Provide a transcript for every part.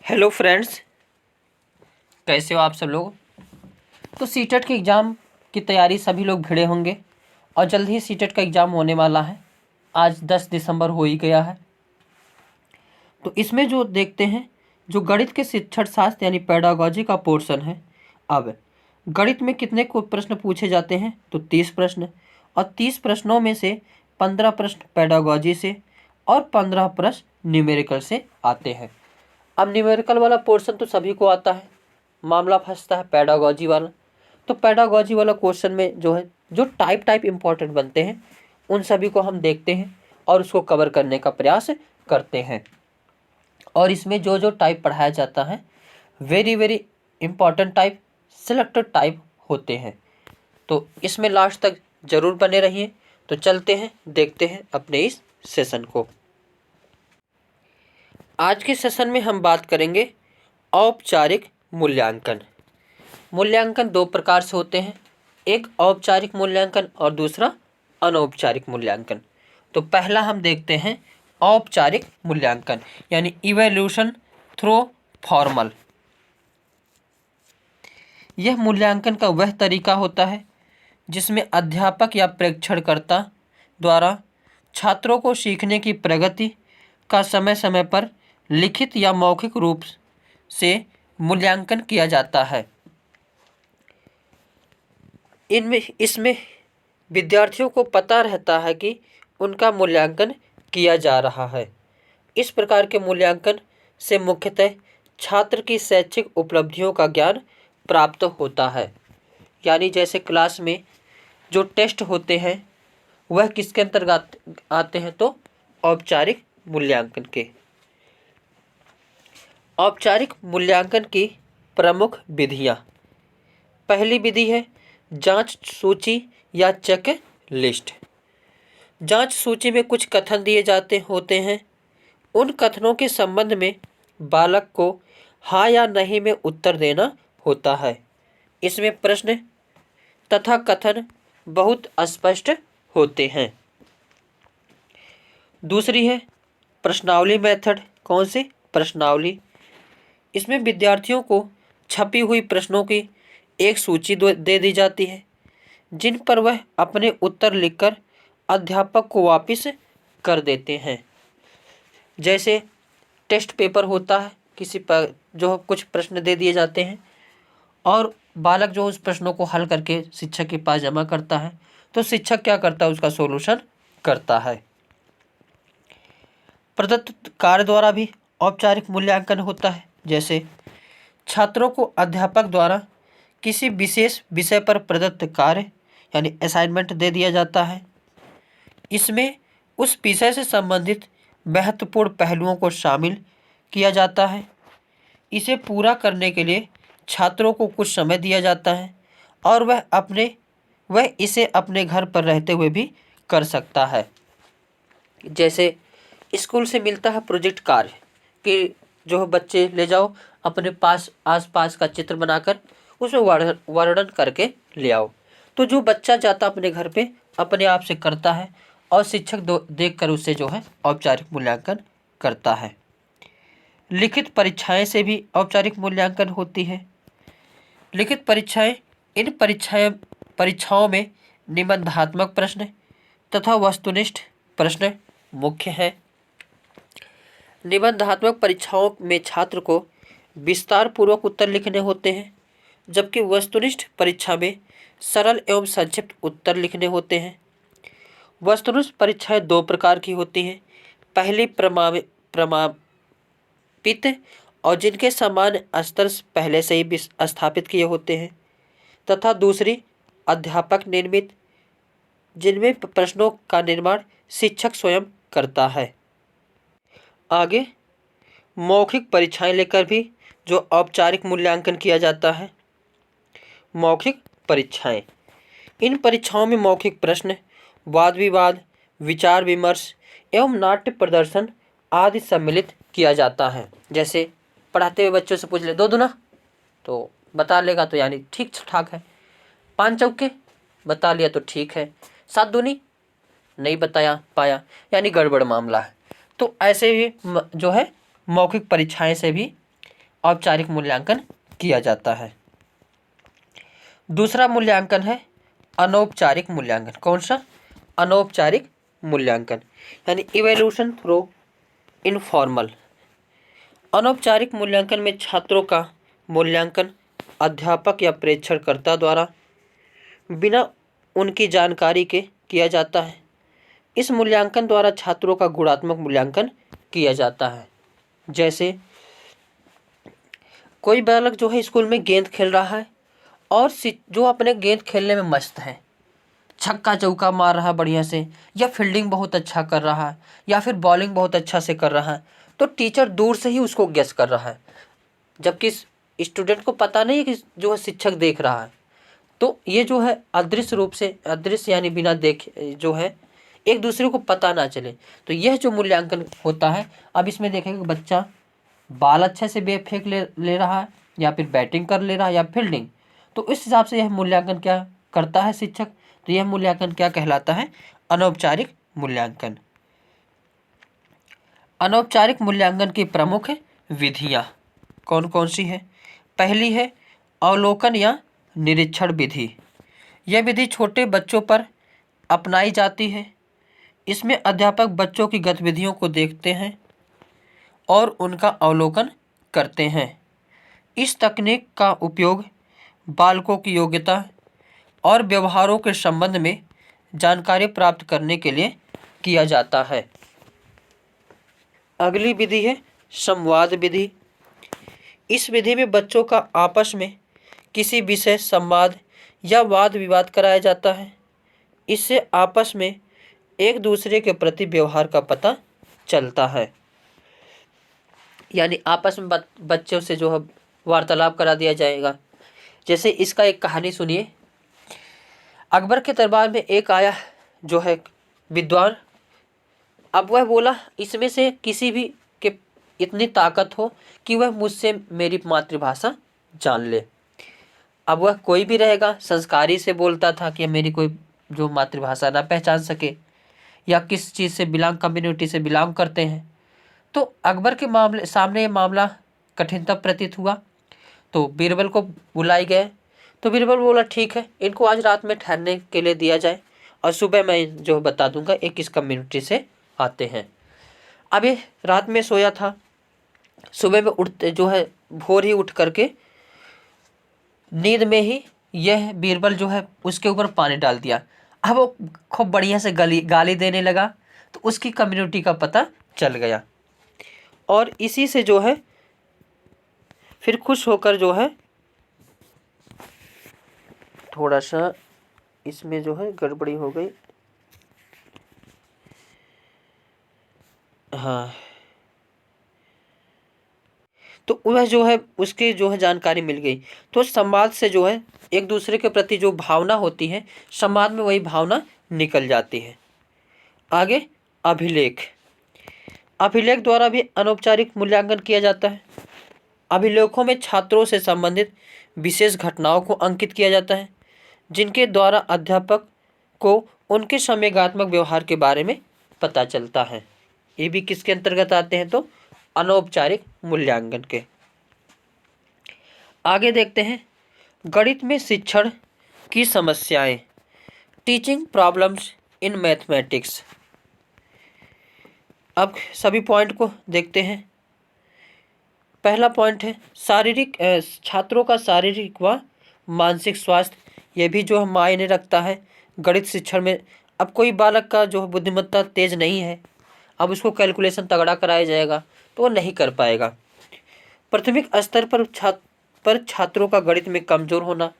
Hello friends, कैसे हो आप सब लोग। तो सीटेट के एग्ज़ाम की तैयारी सभी लोग भिड़े होंगे और जल्द ही सीटेट का एग्ज़ाम होने वाला है। आज 10 दिसंबर हो ही गया है। तो इसमें जो देखते हैं, जो गणित के शिक्षण शास्त्र यानी पेडागोजी का पोर्शन है। अब गणित में कितने को प्रश्न पूछे जाते हैं, तो 30 प्रश्न, और 30 प्रश्नों में से 15 प्रश्न पेडागोजी से और 15 प्रश्न न्यूमेरिकल से आते हैं। अब न्यूमेरिकल वाला पोर्शन तो सभी को आता है, मामला फंसता है पेडागोजी वाला। तो पेडागोजी वाला क्वेश्चन में जो है, जो टाइप इंपॉर्टेंट बनते हैं उन सभी को हम देखते हैं और उसको कवर करने का प्रयास करते हैं। और इसमें जो जो टाइप पढ़ाया जाता है, very very important type, selected type होते हैं। तो इसमें लास्ट तक जरूर बने रहिए। तो चलते हैं, देखते हैं अपने इस सेशन को। आज के सेशन में हम बात करेंगे औपचारिक मूल्यांकन। मूल्यांकन दो प्रकार से होते हैं, एक औपचारिक मूल्यांकन और दूसरा अनौपचारिक मूल्यांकन। तो पहला हम देखते हैं औपचारिक मूल्यांकन यानी इवैल्यूएशन थ्रू फॉर्मल। यह मूल्यांकन का वह तरीका होता है जिसमें अध्यापक या प्रेक्षणकर्ता द्वारा छात्रों को सीखने की प्रगति का समय समय पर लिखित या मौखिक रूप से मूल्यांकन किया जाता है। इसमें विद्यार्थियों को पता रहता है कि उनका मूल्यांकन किया जा रहा है। इस प्रकार के मूल्यांकन से मुख्यतः छात्र की शैक्षिक उपलब्धियों का ज्ञान प्राप्त होता है। यानी जैसे क्लास में जो टेस्ट होते हैं वह किसके अंतर्गत आते हैं, तो औपचारिक मूल्यांकन के। औपचारिक मूल्यांकन की प्रमुख विधियाँ। पहली विधि है जांच सूची या चेक लिस्ट। जांच सूची में कुछ कथन दिए जाते होते हैं। उन कथनों के संबंध में बालक को हाँ या नहीं में उत्तर देना होता है। इसमें प्रश्न तथा कथन बहुत स्पष्ट होते हैं। दूसरी है प्रश्नावली मेथड। कौन सी प्रश्नावली? इसमें विद्यार्थियों को छपी हुई प्रश्नों की एक सूची दे दी जाती है जिन पर वह अपने उत्तर लिखकर अध्यापक को वापस कर देते हैं। जैसे टेस्ट पेपर होता है, किसी पर जो कुछ प्रश्न दे दिए जाते हैं और बालक जो उस प्रश्नों को हल करके शिक्षक के पास जमा करता है, तो शिक्षक क्या करता है, उसका सॉल्यूशन करता है। प्रदत्त कार्य द्वारा भी औपचारिक मूल्यांकन होता है। जैसे छात्रों को अध्यापक द्वारा किसी विशेष विषय पर प्रदत्त कार्य यानी असाइनमेंट दे दिया जाता है। इसमें उस विषय से संबंधित महत्वपूर्ण पहलुओं को शामिल किया जाता है। इसे पूरा करने के लिए छात्रों को कुछ समय दिया जाता है और वह इसे अपने घर पर रहते हुए भी कर सकता है। जैसे स्कूल से मिलता है प्रोजेक्ट कार्य कि जो बच्चे ले जाओ अपने पास आसपास का चित्र बनाकर उसमें वर्णन करके ले आओ। तो जो बच्चा जाता अपने घर पे अपने आप से करता है और शिक्षक देखकर उससे जो है औपचारिक मूल्यांकन करता है। लिखित परीक्षाएं से भी औपचारिक मूल्यांकन होती है। लिखित परीक्षाएं, इन परीक्षाओं में निबंधात्मक प्रश्न तथा वस्तुनिष्ठ प्रश्न मुख्य हैं। निबंधात्मक परीक्षाओं में छात्र को विस्तार पूर्वक उत्तर लिखने होते हैं, जबकि वस्तुनिष्ठ परीक्षा में सरल एवं संक्षिप्त उत्तर लिखने होते हैं। वस्तुनिष्ठ परीक्षाएं दो प्रकार की होती हैं। पहली प्रमापित और जिनके सामान्य स्तर पहले से ही स्थापित किए होते हैं, तथा दूसरी अध्यापक निर्मित, जिनमें प्रश्नों का निर्माण शिक्षक स्वयं करता है। आगे मौखिक परीक्षाएं लेकर भी जो औपचारिक मूल्यांकन किया जाता है। मौखिक परीक्षाएं, इन परीक्षाओं में मौखिक प्रश्न, वाद विवाद, विचार विमर्श एवं नाट्य प्रदर्शन आदि सम्मिलित किया जाता है। जैसे पढ़ाते हुए बच्चों से पूछ ले 2 दूना, तो बता लेगा तो यानी ठीक ठाक है। 5 चौके बता लिया तो ठीक है। 7 दूनी नहीं बताया पाया यानी गड़बड़ मामला है। तो ऐसे ही जो है मौखिक परीक्षाएं से भी औपचारिक मूल्यांकन किया जाता है। दूसरा मूल्यांकन है अनौपचारिक मूल्यांकन। कौन सा? अनौपचारिक मूल्यांकन, यानी इवैल्यूएशन थ्रू इनफॉर्मल। अनौपचारिक मूल्यांकन में छात्रों का मूल्यांकन अध्यापक या प्रेक्षणकर्ता द्वारा बिना उनकी जानकारी के किया जाता है। इस मूल्यांकन द्वारा छात्रों का गुणात्मक मूल्यांकन किया जाता है। जैसे कोई बालक जो है स्कूल में गेंद खेल रहा है और जो अपने गेंद खेलने में मस्त है, छक्का चौका मार रहा है बढ़िया से, या फील्डिंग बहुत अच्छा कर रहा है, या फिर बॉलिंग बहुत अच्छा से कर रहा है, तो टीचर दूर से ही उसको गेस कर रहा है, जबकि स्टूडेंट को पता नहीं है कि जो है शिक्षक देख रहा है। तो ये जो है अदृश्य रूप से, अदृश्य यानी बिना देखे जो है, एक दूसरे को पता ना चले, तो यह जो मूल्यांकन होता है। अब इसमें देखेंगे कि बच्चा बाल अच्छे से फेंक ले रहा है, या फिर बैटिंग कर ले रहा है, या फील्डिंग, तो इस हिसाब से यह मूल्यांकन क्या करता है शिक्षक। तो यह मूल्यांकन क्या कहलाता है? अनौपचारिक मूल्यांकन। अनौपचारिक मूल्यांकन की प्रमुख विधियाँ कौन कौन सी है? पहली है अवलोकन या निरीक्षण विधि। यह विधि छोटे बच्चों पर अपनाई जाती है। इसमें अध्यापक बच्चों की गतिविधियों को देखते हैं और उनका अवलोकन करते हैं। इस तकनीक का उपयोग बालकों की योग्यता और व्यवहारों के संबंध में जानकारी प्राप्त करने के लिए किया जाता है। अगली विधि है संवाद विधि। इस विधि में बच्चों का आपस में किसी विषय संवाद या वाद विवाद कराया जाता है। इससे आपस में एक दूसरे के प्रति व्यवहार का पता चलता है। यानी आपस में बच्चों से जो है वार्तालाप करा दिया जाएगा। जैसे इसका एक कहानी सुनिए। अकबर के दरबार में एक आया जो है विद्वान। अब वह बोला, इसमें से किसी भी के इतनी ताकत हो कि वह मुझसे मेरी मातृभाषा जान ले। अब वह कोई भी रहेगा, संस्कारी से बोलता था कि मेरी कोई जो मातृभाषा ना पहचान सके, या किस चीज़ से कम्युनिटी से बिलोंग करते हैं। तो अकबर के सामने ये मामला कठिनता प्रतीत हुआ। तो बीरबल को बुलाई गए। तो बीरबल बोला, ठीक है, इनको आज रात में ठहरने के लिए दिया जाए, और सुबह मैं जो बता दूंगा ये किस कम्युनिटी से आते हैं। अब ये रात में सोया था, सुबह में उठते जो है भोर ही उठ करके नींद में ही यह बीरबल जो है उसके ऊपर पानी डाल दिया। अब वो खूब बढ़िया से गाली देने लगा, तो उसकी कम्युनिटी का पता चल गया, और इसी से जो है फिर खुश होकर जो है थोड़ा सा इसमें जो है गड़बड़ी हो गई। हाँ, तो वह जो है उसकी जो है जानकारी मिल गई। तो संवाद से जो है एक दूसरे के प्रति जो भावना होती है, संवाद में वही भावना निकल जाती है। आगे अभिलेख। अभिलेख द्वारा भी अनौपचारिक मूल्यांकन किया जाता है। अभिलेखों में छात्रों से संबंधित विशेष घटनाओं को अंकित किया जाता है, जिनके द्वारा अध्यापक को उनके संवेगात्मक व्यवहार के बारे में पता चलता है। ये भी किसके अंतर्गत आते हैं? तो अनौपचारिक मूल्यांकन के। आगे देखते हैं गणित में शिक्षण की समस्याएं, टीचिंग प्रॉब्लम्स इन मैथमेटिक्स। अब सभी पॉइंट को देखते हैं। पहला पॉइंट है छात्रों का शारीरिक व मानसिक स्वास्थ्य। यह भी जो है मायने रखता है गणित शिक्षण में। अब कोई बालक का जो बुद्धिमत्ता तेज नहीं है, अब उसको कैलकुलेशन तगड़ा कराया जाएगा तो वो नहीं कर पाएगा। प्राथमिक स्तर पर छात्रों का गणित में कमज़ोर होना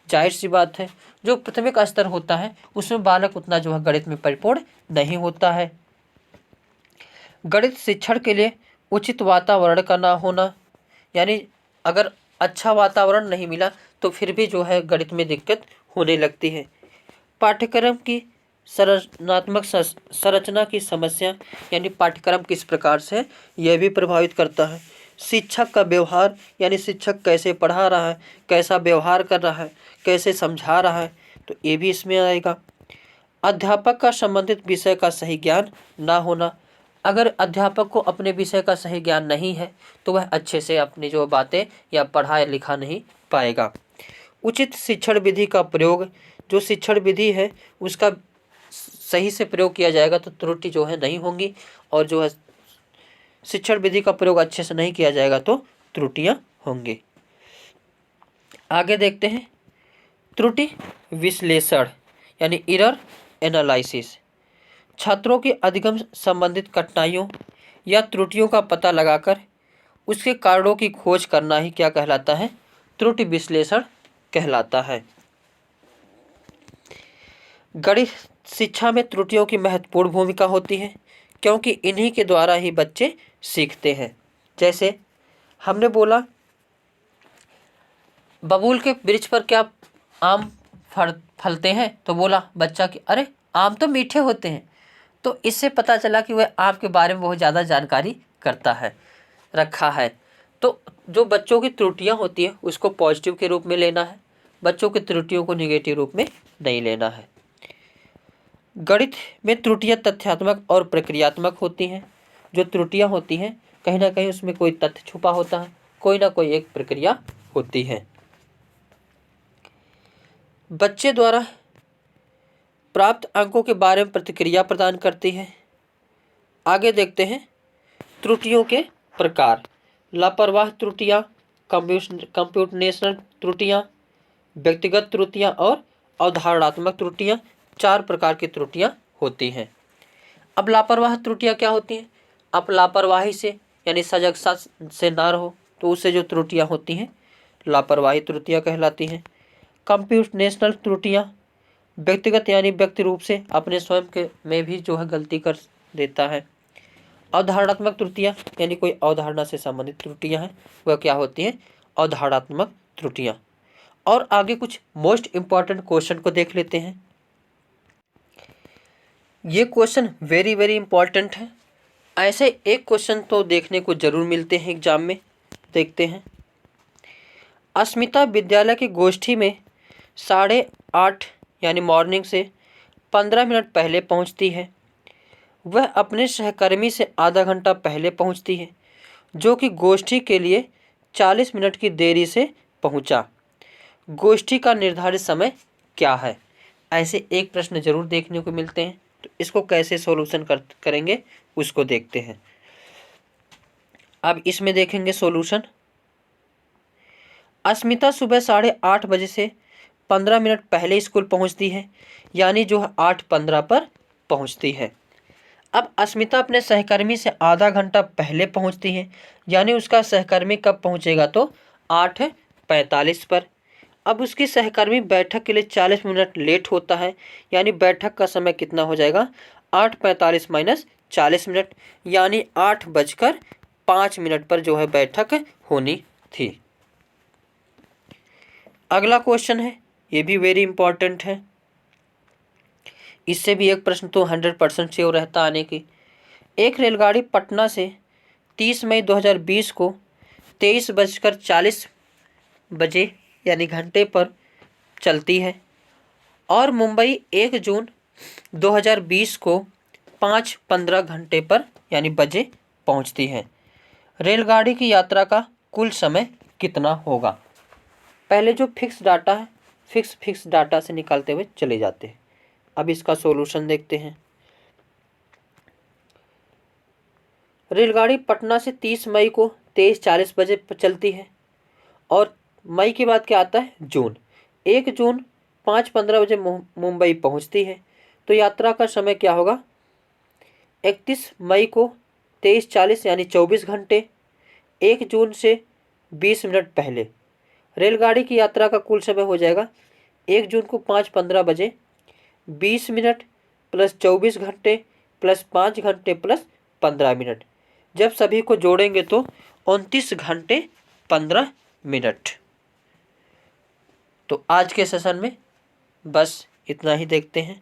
जाहिर सी बात है। जो प्राथमिक स्तर होता है उसमें बालक उतना जो है गणित में परिपूर्ण नहीं होता है। गणित शिक्षण के लिए उचित वातावरण का ना होना, यानी अगर अच्छा वातावरण नहीं मिला तो फिर भी जो है गणित में दिक्कत होने लगती है। पाठ्यक्रम की संरचनात्मक संरचना की समस्या, यानी पाठ्यक्रम किस प्रकार से यह भी प्रभावित करता है। शिक्षक का व्यवहार, यानी शिक्षक कैसे पढ़ा रहा है, कैसा व्यवहार कर रहा है, कैसे समझा रहा है, तो ये भी इसमें आएगा। अध्यापक का संबंधित विषय का सही ज्ञान ना होना। अगर अध्यापक को अपने विषय का सही ज्ञान नहीं है तो वह अच्छे से अपनी जो बातें या पढ़ा लिखा नहीं पाएगा। उचित शिक्षण विधि का प्रयोग, जो शिक्षण विधि है उसका सही से प्रयोग किया जाएगा तो त्रुटि जो है नहीं होंगी, और जो है शिक्षण विधि का प्रयोग अच्छे से नहीं किया जाएगा तो त्रुटियां होंगी। आगे देखते हैं त्रुटि विश्लेषण यानी एरर एनालिसिस। छात्रों की अधिगम संबंधित कठिनाइयों या त्रुटियों का पता लगाकर उसके कारणों की खोज करना ही क्या कहलाता है? त्रुटि विश्लेषण कहलाता है। गणित शिक्षा में त्रुटियों की महत्वपूर्ण भूमिका होती है क्योंकि इन्हीं के द्वारा ही बच्चे सीखते हैं। जैसे हमने बोला बबूल के वृक्ष पर क्या आम फलते हैं, तो बोला बच्चा कि अरे आम तो मीठे होते हैं। तो इससे पता चला कि वह आम के बारे में बहुत ज़्यादा जानकारी रखा है। तो जो बच्चों की त्रुटियां होती है उसको पॉजिटिव के रूप में लेना है, बच्चों की त्रुटियों को निगेटिव रूप में नहीं लेना है। गणित में त्रुटियां तथ्यात्मक और प्रक्रियात्मक होती हैं। जो त्रुटियां होती हैं कहीं ना कहीं उसमें कोई तथ्य छुपा होता है, कोई ना कोई एक प्रक्रिया होती है। बच्चे द्वारा प्राप्त अंकों के बारे में प्रतिक्रिया प्रदान करती है। आगे देखते हैं त्रुटियों के प्रकार। लापरवाह त्रुटियां, कंप्यूटेशनल त्रुटियां, व्यक्तिगत त्रुटियां और अवधारणात्मक त्रुटियां, 4 प्रकार की त्रुटियां होती हैं। अब लापरवाह त्रुटियां क्या होती हैं? आप लापरवाही से यानी सजगता से ना रहो तो उससे जो त्रुटियां होती हैं लापरवाही त्रुटियां कहलाती हैं। कंप्यूटेशनल त्रुटियां व्यक्तिगत यानी व्यक्ति रूप से अपने स्वयं के में भी जो है गलती कर देता है। अवधारणात्मक त्रुटियां यानी कोई अवधारणा से संबंधित त्रुटियां हैं, वह क्या होती हैं? अवधारणात्मक त्रुटियां। और आगे कुछ मोस्ट इंपॉर्टेंट क्वेश्चन को देख लेते हैं। ये क्वेश्चन वेरी वेरी इंपॉर्टेंट है। ऐसे एक क्वेश्चन तो देखने को जरूर मिलते हैं एग्जाम में। देखते हैं। अस्मिता विद्यालय की गोष्ठी में 8:30 यानी मॉर्निंग से 15 मिनट पहले पहुंचती है। वह अपने सहकर्मी से आधा घंटा पहले पहुंचती है, जो कि गोष्ठी के लिए 40 मिनट की देरी से पहुंचा। गोष्ठी का निर्धारित समय क्या है? ऐसे एक प्रश्न जरूर देखने को मिलते हैं। तो इसको कैसे सॉल्यूशन करेंगे उसको देखते हैं। अब इसमें देखेंगे सॉल्यूशन। अस्मिता सुबह 8:30 बजे से 15 मिनट पहले स्कूल पहुंचती है, यानी जो 8:15 पर पहुंचती है। अब अस्मिता अपने सहकर्मी से आधा घंटा पहले पहुंचती है, यानी उसका सहकर्मी कब पहुंचेगा? तो 8:45 पर। अब उसकी सहकर्मी बैठक के लिए 40 मिनट लेट होता है, यानी बैठक का समय कितना हो जाएगा? 8:45 माइनस 40 मिनट, यानी 8:05 पर जो है बैठक होनी थी। अगला क्वेश्चन है, ये भी वेरी इंपॉर्टेंट है। इससे भी एक प्रश्न तो 100% श्योर रहता आने की। एक रेलगाड़ी पटना से 30 मई 2020 को 23:40 बजे यानी घंटे पर चलती है और मुंबई 1 जून 2020 को 5:15 घंटे पर यानी बजे पहुंचती है। रेलगाड़ी की यात्रा का कुल समय कितना होगा? पहले जो फिक्स डाटा है फिक्स डाटा से निकालते हुए चले जाते हैं। अब इसका सॉल्यूशन देखते हैं। रेलगाड़ी पटना से 30 मई को 23:40 बजे चलती है और मई के बाद क्या आता है? जून। 1 जून 5:15 बजे मुंबई पहुंचती है, तो यात्रा का समय क्या होगा? 31 मई को 23:40 यानी 24 घंटे। 1 जून से 20 मिनट पहले रेलगाड़ी की यात्रा का कुल समय हो जाएगा 1 जून को 5:15 बजे 20 मिनट प्लस 24 घंटे प्लस 5 घंटे प्लस 15 मिनट। जब सभी को जोड़ेंगे तो 29 घंटे 15 मिनट। तो आज के सेशन में बस इतना ही देखते हैं।